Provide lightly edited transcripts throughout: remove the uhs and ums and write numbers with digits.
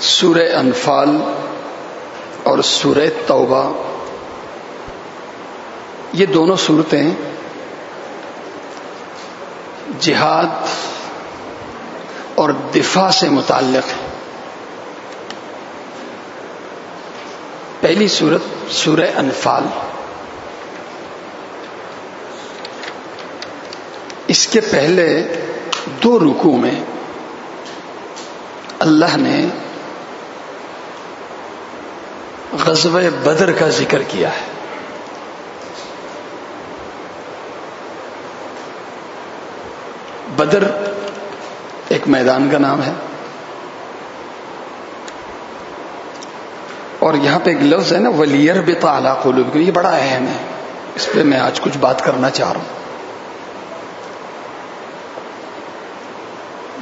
سورہ انفال اور سورہ توبہ یہ دونوں صورتیں جہاد اور دفاع سے متعلق ہیں۔ پہلی سورت سورہ انفال، اس کے پہلے دو رکوع میں اللہ نے غزوہ بدر کا ذکر کیا ہے۔ بدر ایک میدان کا نام ہے، اور یہاں پہ ایک لفظ ہے نا وَلِيَرْبِطَ عَلَىٰ قُلُوبِكُمْ، یہ بڑا اہم ہے، اس پہ میں آج کچھ بات کرنا چاہ رہا ہوں۔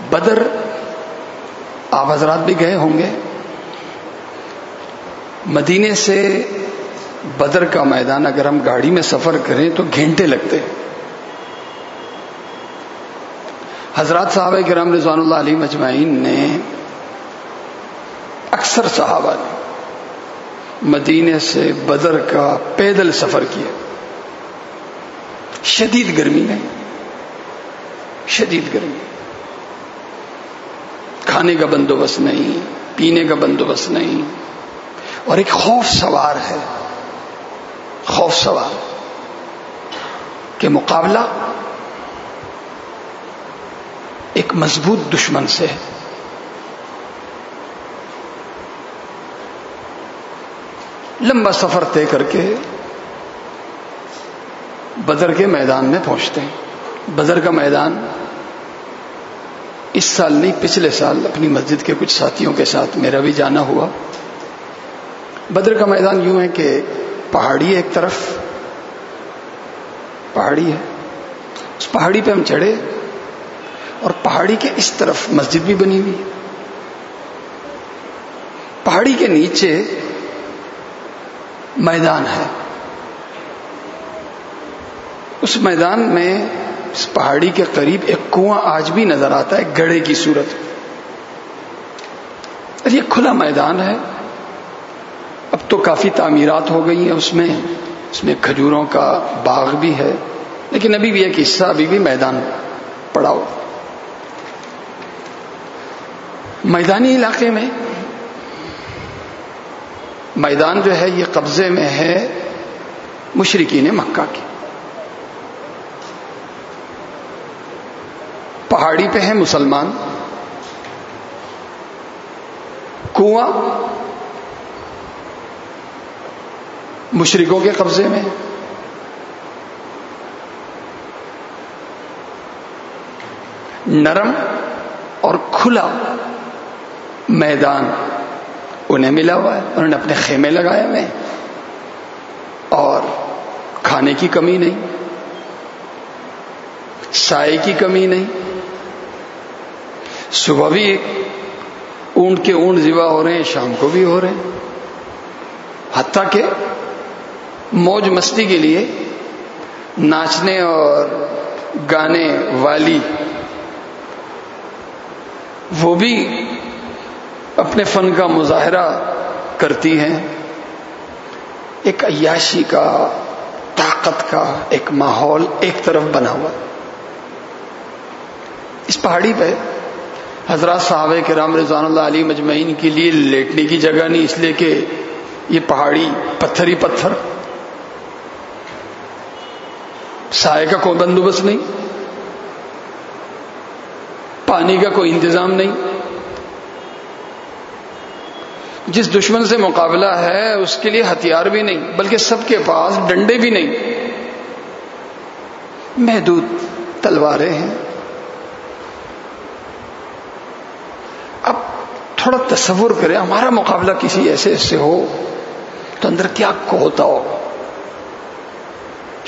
بدر آپ حضرات بھی گئے ہوں گے، مدینے سے بدر کا میدان اگر ہم گاڑی میں سفر کریں تو گھنٹے لگتے ہیں۔ حضرات صحابہ کرام رضوان اللہ علیہ مجمعین نے، اکثر صحابہ نے مدینے سے بدر کا پیدل سفر کیا، شدید گرمی میں، شدید گرمی، کھانے کا بندوبست نہیں، پینے کا بندوبست نہیں، اور ایک خوف سوار ہے، خوف سوار کہ مقابلہ ایک مضبوط دشمن سے ہے۔ لمبا سفر طے کر کے بدر کے میدان میں پہنچتے ہیں۔ بدر کا میدان اس سال نہیں، پچھلے سال اپنی مسجد کے کچھ ساتھیوں کے ساتھ میرا بھی جانا ہوا۔ بدر کا میدان یوں ہے کہ پہاڑی ہے، ایک طرف پہاڑی ہے، اس پہاڑی پہ ہم چڑھے، اور پہاڑی کے اس طرف مسجد بھی بنی ہوئی ہے، پہاڑی کے نیچے میدان ہے۔ اس میدان میں اس پہاڑی کے قریب ایک کنواں آج بھی نظر آتا ہے، گڑھے کی صورت، اور یہ کھلا میدان ہے۔ اب تو کافی تعمیرات ہو گئی ہیں اس میں کھجوروں کا باغ بھی ہے، لیکن ابھی بھی ایک حصہ ابھی بھی میدان پڑا ہو۔ میدانی علاقے میں میدان جو ہے یہ قبضے میں ہے مشرکین مکہ کے، پہاڑی پہ ہیں مسلمان، کنواں مشرکوں کے قبضے میں، نرم اور کھلا میدان انہیں ملا ہوا ہے، انہوں نے اپنے خیمے لگائے ہوئے ہیں، اور کھانے کی کمی نہیں، سائے کی کمی نہیں۔ صبح بھی اونٹ کے اونٹ ذبح ہو رہے ہیں، شام کو بھی ہو رہے ہیں، حتیٰ کہ موج مستی کے لیے ناچنے اور گانے والی وہ بھی اپنے فن کا مظاہرہ کرتی ہیں۔ ایک عیاشی کا، طاقت کا ایک ماحول ایک طرف بنا ہوا۔ اس پہاڑی پہ حضرات صحابہ کرام رضوان اللہ علیہ مجمعین کے لیے لیٹنے کی جگہ نہیں، اس لیے کہ یہ پہاڑی پتھر ہی پتھر، سائے کا کوئی بندوبست نہیں، پانی کا کوئی انتظام نہیں۔ جس دشمن سے مقابلہ ہے اس کے لیے ہتھیار بھی نہیں، بلکہ سب کے پاس ڈنڈے بھی نہیں، محدود تلواریں ہیں۔ اب تھوڑا تصور کریں ہمارا مقابلہ کسی ایسے سے ہو تو اندر کیا ہوتا ہو،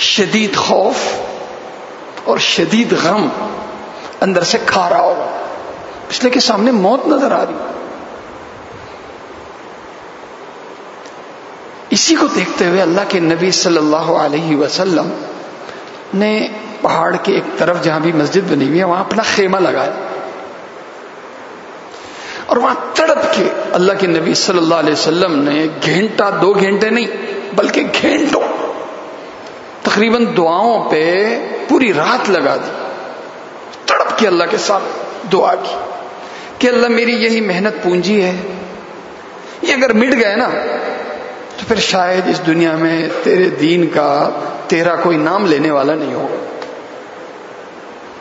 شدید خوف اور شدید غم اندر سے کھا رہا ہوگا، اس لیے کہ سامنے موت نظر آ رہی۔ اسی کو دیکھتے ہوئے اللہ کے نبی صلی اللہ علیہ وسلم نے پہاڑ کے ایک طرف جہاں بھی مسجد بنی ہوئی ہے وہاں اپنا خیمہ لگایا، اور وہاں تڑپ کے اللہ کے نبی صلی اللہ علیہ وسلم نے گھنٹہ 2 گھنٹے نہیں بلکہ گھنٹوں تقریباً دعاؤں پہ پوری رات لگا دی. تڑپ کے اللہ کے ساتھ دعا کی کہ اللہ میری یہی محنت پونجی ہے، یہ اگر مٹ گئے نا تو پھر شاید اس دنیا میں تیرے دین کا تیرا کوئی نام لینے والا نہیں ہوگا.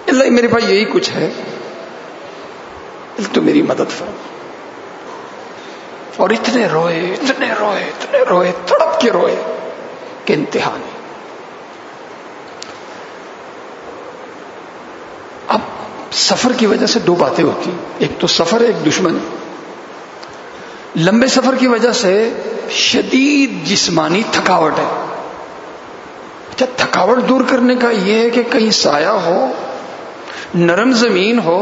اللہ میرے پاس یہی کچھ ہے، تو میری مدد فرما. اور اتنے روئے اتنے روئے اتنے روئے، تڑپ کے روئے کہ انتہا نہیں. اب سفر کی وجہ سے 2 باتیں ہوتی ہیں، ایک تو سفر ہے، ایک دشمن. لمبے سفر کی وجہ سے شدید جسمانی تھکاوٹ ہے. اچھا، تھکاوٹ دور کرنے کا یہ ہے کہ کہیں سایہ ہو، نرم زمین ہو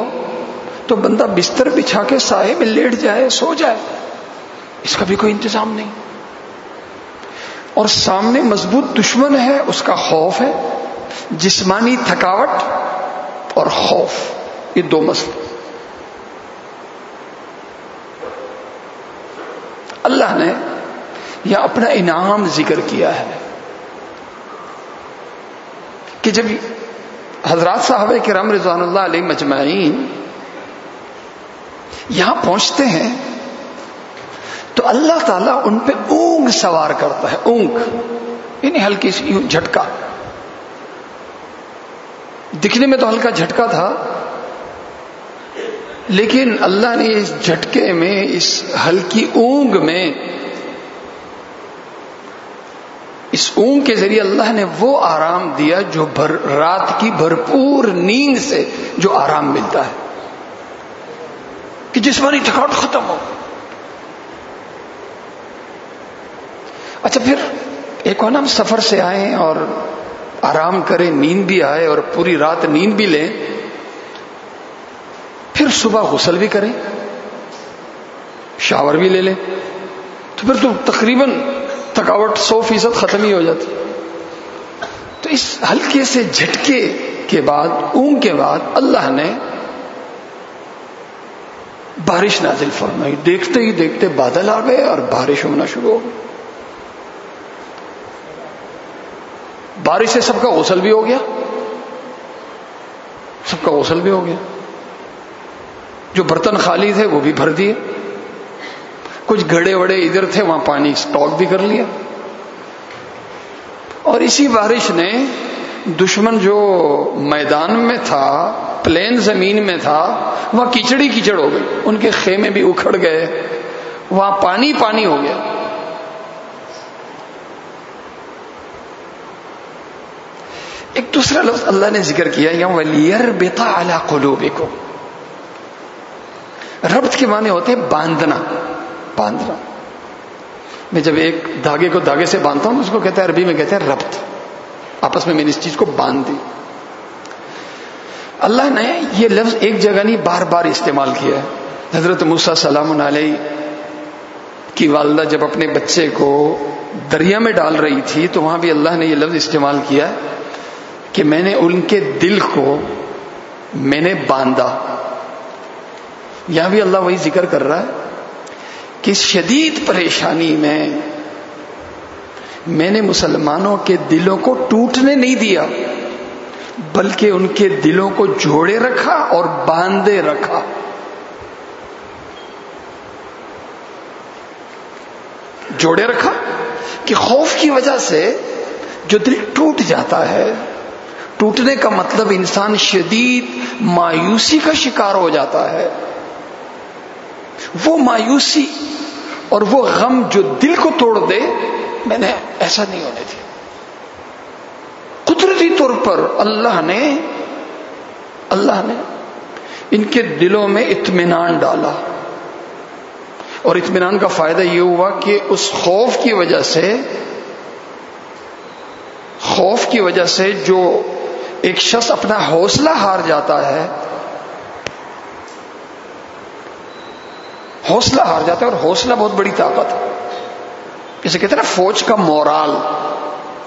تو بندہ بستر بچھا کے سائے میں لیٹ جائے، سو جائے. اس کا بھی کوئی انتظام نہیں. اور سامنے مضبوط دشمن ہے، اس کا خوف ہے. جسمانی تھکاوٹ اور خوف، یہ 2 مسئلے. اللہ نے یہاں اپنا انعام ذکر کیا ہے کہ جب حضرات صحابہ کرام رضوان اللہ علیہ مجمعین یہاں پہنچتے ہیں تو اللہ تعالیٰ ان پہ اونگ سوار کرتا ہے. اونگ یعنی ہلکی سی جھٹکا. دکھنے میں تو ہلکا جھٹکا تھا، لیکن اللہ نے اس جھٹکے میں، اس ہلکی اونگ میں، اس اونگ کے ذریعے اللہ نے وہ آرام دیا جو رات کی بھرپور نیند سے جو آرام ملتا ہے کہ جسمانی تھکاوٹ ختم ہو. اچھا، پھر ایک اور ہم سفر سے آئیں اور آرام کریں، نیند بھی آئے اور پوری رات نیند بھی لیں، پھر صبح غسل بھی کریں، شاور بھی لے لیں، تو پھر تو تقریباً تھکاوٹ 100% ختم ہی ہو جاتی. تو اس ہلکے سے جھٹکے کے بعد، اونگ کے بعد، اللہ نے بارش نازل فرمائی. دیکھتے ہی دیکھتے بادل آ گئے اور بارش ہونا شروع ہو گئی. بارش سے سب کا غسل بھی ہو گیا، سب کا غسل بھی ہو گیا. جو برتن خالی تھے وہ بھی بھر دیے، کچھ گھڑے وڑے ادھر تھے وہاں پانی سٹاک بھی کر لیا. اور اسی بارش نے دشمن جو میدان میں تھا، پلین زمین میں تھا، وہاں کیچڑی کیچڑ ہو گئی. ان کے خیمے بھی اکھڑ گئے، وہاں پانی پانی ہو گیا. ایک دوسرا لفظ اللہ نے ذکر کیا یہاں، وَلْيَرْبِطَ عَلَىٰ قُلُوبِكُمْ. ربط کے معنی ہوتے ہیں باندھنا. باندھنا، میں جب ایک دھاگے کو دھاگے سے باندھتا ہوں اس کو کہتے ہیں، عربی میں کہتے ہیں ربط. آپس میں میں نے اس چیز کو باندھ دی. اللہ نے یہ لفظ ایک جگہ نہیں بار بار استعمال کیا ہے. حضرت موسیٰ سلام علیہ کی والدہ جب اپنے بچے کو دریا میں ڈال رہی تھی تو وہاں بھی اللہ نے یہ لفظ استعمال کیا کہ میں نے ان کے دل کو میں نے باندھا. یہاں بھی اللہ وہی ذکر کر رہا ہے کہ شدید پریشانی میں نے مسلمانوں کے دلوں کو ٹوٹنے نہیں دیا، بلکہ ان کے دلوں کو جوڑے رکھا اور باندھے رکھا. جوڑے رکھا کہ خوف کی وجہ سے جو دل ٹوٹ جاتا ہے، ٹوٹنے کا مطلب انسان شدید مایوسی کا شکار ہو جاتا ہے. وہ مایوسی اور وہ غم جو دل کو توڑ دے، میں نے ایسا نہیں ہونے دیا. قدرتی طور پر اللہ نے ان کے دلوں میں اطمینان ڈالا. اور اطمینان کا فائدہ یہ ہوا کہ اس خوف کی وجہ سے جو ایک شخص اپنا حوصلہ ہار جاتا ہے، اور حوصلہ بہت بڑی طاقت ہے. جیسے کہتے ہیں نا فوج کا مورال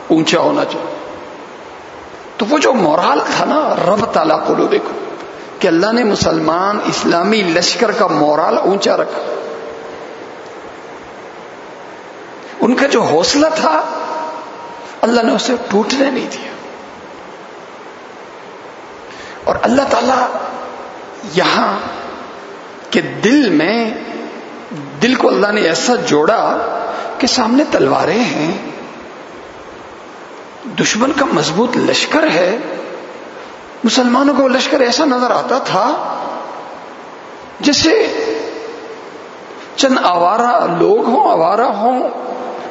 اونچا ہونا چاہیے. تو وہ جو مورال تھا نا، رب تعالیٰ قلوبکم، کہ اللہ نے مسلمان اسلامی لشکر کا مورال اونچا رکھا. ان کا جو حوصلہ تھا اللہ نے اسے ٹوٹنے نہیں دیا. اور اللہ تعالی یہاں کہ دل کو اللہ نے ایسا جوڑا کہ سامنے تلواریں ہیں، دشمن کا مضبوط لشکر ہے. مسلمانوں کو لشکر ایسا نظر آتا تھا جیسے چند آوارہ ہوں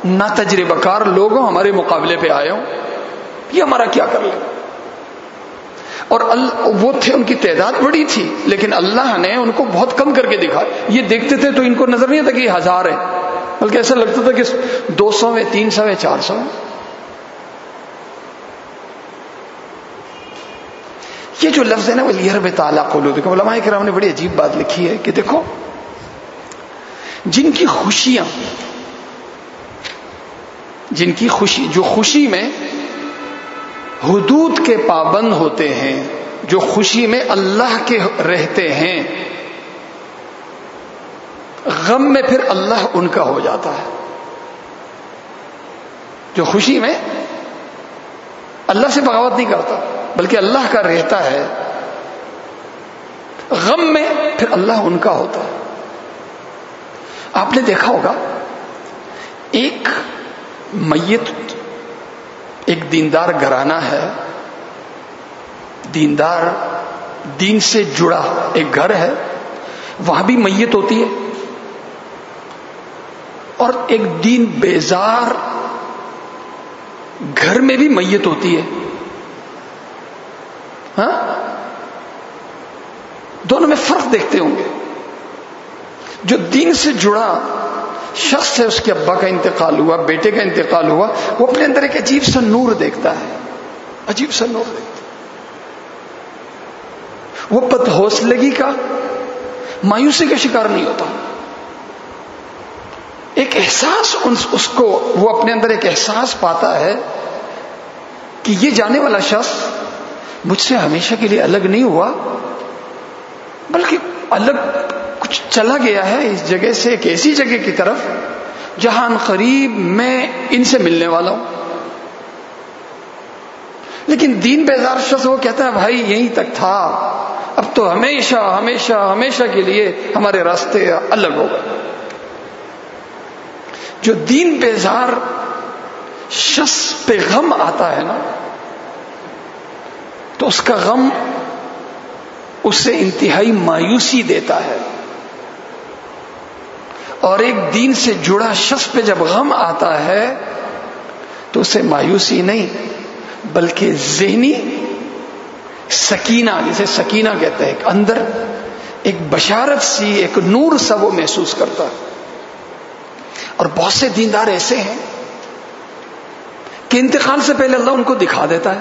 نا تجربہ کار لوگ ہوں، ہمارے مقابلے پہ آئے ہوں، یہ ہمارا کیا کر لیں. اور وہ تھے، ان کی تعداد بڑی تھی، لیکن اللہ نے ان کو بہت کم کر کے دکھایا. یہ دیکھتے تھے تو ان کو نظر نہیں آتا کہ یہ 1000 ہے، بلکہ ایسا لگتا تھا کہ 200 میں 300 میں 400 میں. یہ جو لفظ ہے نا وَلْيَرْبِطَ عَلَىٰ قُلُوبِكُمْ، علماء کرام نے بڑی عجیب بات لکھی ہے کہ دیکھو جن کی خوشی جو خوشی میں حدود کے پابند ہوتے ہیں، جو خوشی میں اللہ کے رہتے ہیں، غم میں پھر اللہ ان کا ہو جاتا ہے. جو خوشی میں اللہ سے بغاوت نہیں کرتا بلکہ اللہ کا رہتا ہے، غم میں پھر اللہ ان کا ہوتا ہے. آپ نے دیکھا ہوگا ایک میت، ایک دیندار گھرانہ ہے، دیندار دین سے جڑا ایک گھر ہے، وہاں بھی میت ہوتی ہے. اور ایک دین بیزار گھر میں بھی میت ہوتی ہے. ہاں، دونوں میں فرق دیکھتے ہوں گے. جو دین سے جڑا شخص ہے، اس کے ابا کا انتقال ہوا، بیٹے کا انتقال ہوا، وہ اپنے اندر ایک عجیب سا نور دیکھتا ہے، عجیب سا نور دیکھتا ہے. وہ بدحوصلگی کا، مایوسی کا شکار نہیں ہوتا. ایک احساس اس کو، وہ اپنے اندر ایک احساس پاتا ہے کہ یہ جانے والا شخص مجھ سے ہمیشہ کے لیے الگ نہیں ہوا، بلکہ الگ کچھ چلا گیا ہے اس جگہ سے ایک ایسی جگہ کی طرف جہاں قریب میں ان سے ملنے والا ہوں. لیکن دین بیزار شخص وہ کہتا ہے بھائی یہیں تک تھا، اب تو ہمیشہ ہمیشہ ہمیشہ کے لیے ہمارے راستے الگ ہو گئے. جو دین بیزار شخص پہ غم آتا ہے نا، تو اس کا غم اسے انتہائی مایوسی دیتا ہے. اور ایک دین سے جڑا شخص پہ جب غم آتا ہے تو اسے مایوسی نہیں بلکہ ذہنی سکینہ، جسے سکینہ کہتے ہیں، اندر ایک بشارت سی، ایک نور سا وہ محسوس کرتا ہے. اور بہت سے دیندار ایسے ہیں کہ انتقال سے پہلے اللہ ان کو دکھا دیتا ہے.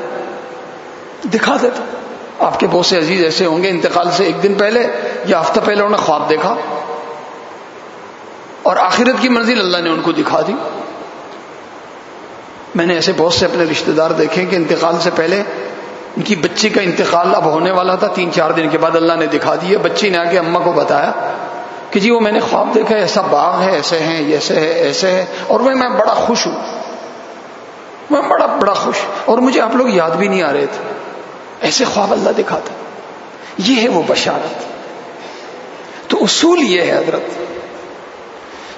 آپ کے بہت سے عزیز ایسے ہوں گے انتقال سے ایک دن پہلے یا ہفتہ پہلے انہوں نے خواب دیکھا اور آخرت کی منزل اللہ نے ان کو دکھا دی. میں نے ایسے بہت سے اپنے رشتہ دار دیکھے کہ انتقال سے پہلے ان کی بچی کا انتقال اب ہونے والا تھا، 3-4 دن کے بعد اللہ نے دکھا دیا. بچی نے آ کے اماں کو بتایا کہ جی وہ میں نے خواب دیکھا ہے، ایسا باغ ہے، ایسے ہیں، ایسے ہے، ایسے ہے، اور میں بڑا خوش ہوں، میں بڑا خوش، اور مجھے آپ لوگ یاد بھی نہیں آ رہے تھے. ایسے خواب اللہ دکھاتا. یہ ہے وہ بشارت. تو اصول یہ ہے حضرت،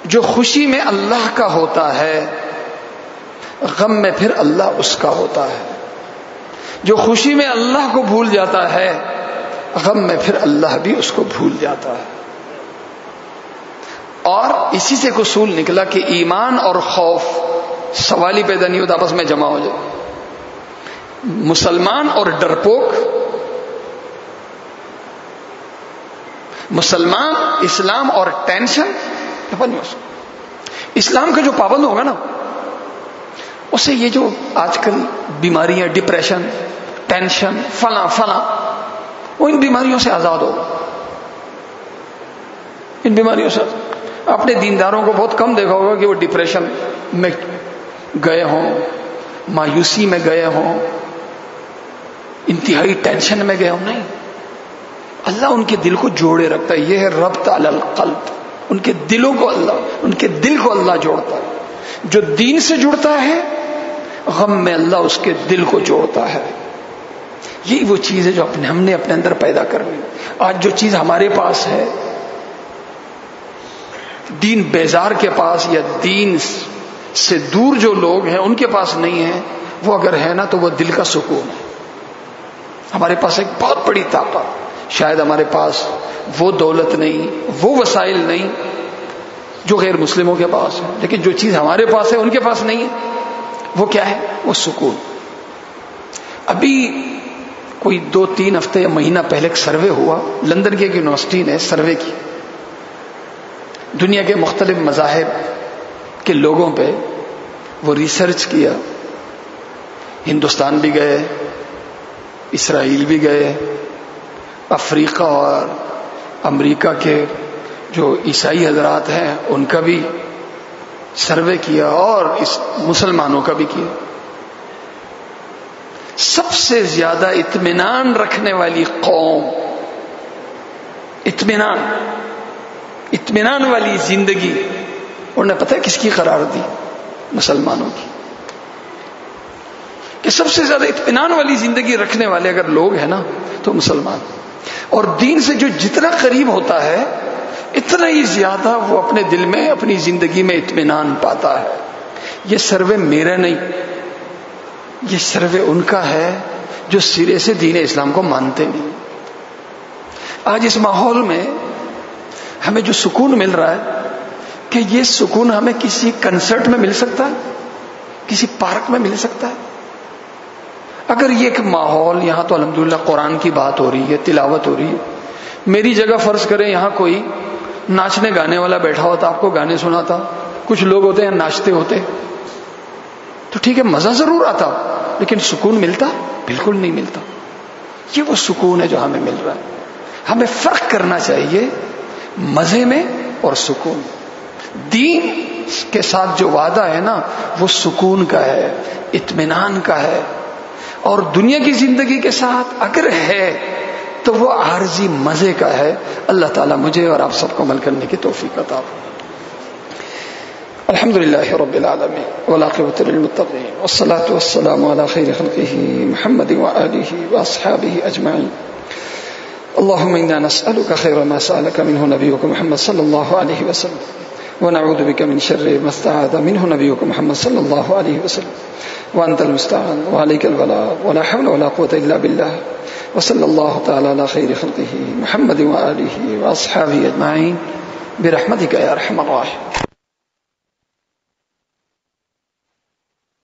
جو خوشی میں اللہ کا ہوتا ہے غم میں پھر اللہ اس کا ہوتا ہے. جو خوشی میں اللہ کو بھول جاتا ہے غم میں پھر اللہ بھی اس کو بھول جاتا ہے. اور اسی سے ایک اصول نکلا کہ ایمان اور خوف سوال ہی پیدا نہیں ہوتا، آپس میں جمع ہو جائے. مسلمان اور ڈرپوک، مسلمان اسلام اور ٹینشن، اسلام کا جو پابند ہوگا نا اسے یہ جو آج کل بیماریاں، ڈپریشن، ٹینشن، فلاں وہ ان بیماریوں سے آزاد ہوگا. ان بیماریوں سے اپنے دینداروں کو بہت کم دیکھا ہوگا کہ وہ ڈپریشن میں گئے ہوں، مایوسی میں گئے ہوں، انتہائی ٹینشن میں گئے ہوں. نہیں، اللہ ان کے دل کو جوڑے رکھتا ہے. یہ ہے ربط علی القلب. ان کے دلوں کو اللہ، ان کے دل کو اللہ جوڑتا ہے. جو دین سے جڑتا ہے غم میں اللہ اس کے دل کو جوڑتا ہے. یہی وہ چیز ہے جو ہم نے اپنے اندر پیدا کرنی. آج جو چیز ہمارے پاس ہے، دین بیزار کے پاس یا دین سے دور جو لوگ ہیں ان کے پاس نہیں ہے، وہ اگر ہے نا تو وہ دل کا سکون ہے. ہمارے پاس ایک بہت بڑی طاقت، شاید ہمارے پاس وہ دولت نہیں، وہ وسائل نہیں جو غیر مسلموں کے پاس ہے، لیکن جو چیز ہمارے پاس ہے ان کے پاس نہیں ہے. وہ کیا ہے؟ وہ سکون. ابھی کوئی 2-3 ہفتے یا مہینہ پہلے ایک سروے ہوا، لندن کی ایک یونیورسٹی نے سروے کی دنیا کے مختلف مذاہب کے لوگوں پہ. وہ ریسرچ کیا، ہندوستان بھی گئے، اسرائیل بھی گئے، افریقہ اور امریکہ کے جو عیسائی حضرات ہیں ان کا بھی سروے کیا، اور اس مسلمانوں کا بھی کیا. سب سے زیادہ اطمینان رکھنے والی قوم، اطمینان والی زندگی انہوں نے پتہ ہے کس کی قرار دی؟ مسلمانوں کی. کہ سب سے زیادہ اطمینان والی زندگی رکھنے والے اگر لوگ ہیں نا تو مسلمان. اور دین سے جو جتنا قریب ہوتا ہے اتنا ہی زیادہ وہ اپنے دل میں، اپنی زندگی میں اطمینان پاتا ہے. یہ سروے میرا نہیں، یہ سروے ان کا ہے جو سرے سے دین اسلام کو مانتے نہیں. آج اس ماحول میں ہمیں جو سکون مل رہا ہے کہ یہ سکون ہمیں کسی کنسرٹ میں مل سکتا ہے، کسی پارک میں مل سکتا ہے. اگر یہ ایک ماحول، یہاں تو الحمدللہ قرآن کی بات ہو رہی ہے، تلاوت ہو رہی ہے. میری جگہ فرض کریں یہاں کوئی ناچنے گانے والا بیٹھا ہوتا، آپ کو گانے سناتا، کچھ لوگ ہوتے ہیں ناچتے ہوتے، تو ٹھیک ہے مزہ ضرور آتا، لیکن سکون ملتا؟ بالکل نہیں ملتا. یہ وہ سکون ہے جو ہمیں مل رہا ہے. ہمیں فرق کرنا چاہیے مزے میں اور سکون. دین کے ساتھ جو وعدہ ہے نا وہ سکون کا ہے، اطمینان کا ہے. اور دنیا کی زندگی کے ساتھ اگر ہے تو وہ عارضی مزے کا ہے. اللہ تعالیٰ مجھے اور آپ سب کو عمل کرنے کی توفیق عطا فرمائے. الحمد للہ رب العالمین والعاقبۃ للمتقین والصلاة والسلام علی خیر خلقہ محمد وآلہ واصحابہ اجمعین. اللهم انا نسألك خير ما سألك منه نبيك محمد صلى الله عليه وسلم ونعوذ بك من شر ما استعاذ منه نبيك محمد صلى الله عليه وسلم وأنت المستعان وعليك البلاغ ولا حول ولا قوة إلا بالله وصلى الله تعالى على خير خلقه محمد وآله وأصحابه أجمعين برحمتك يا أرحم الراحمين.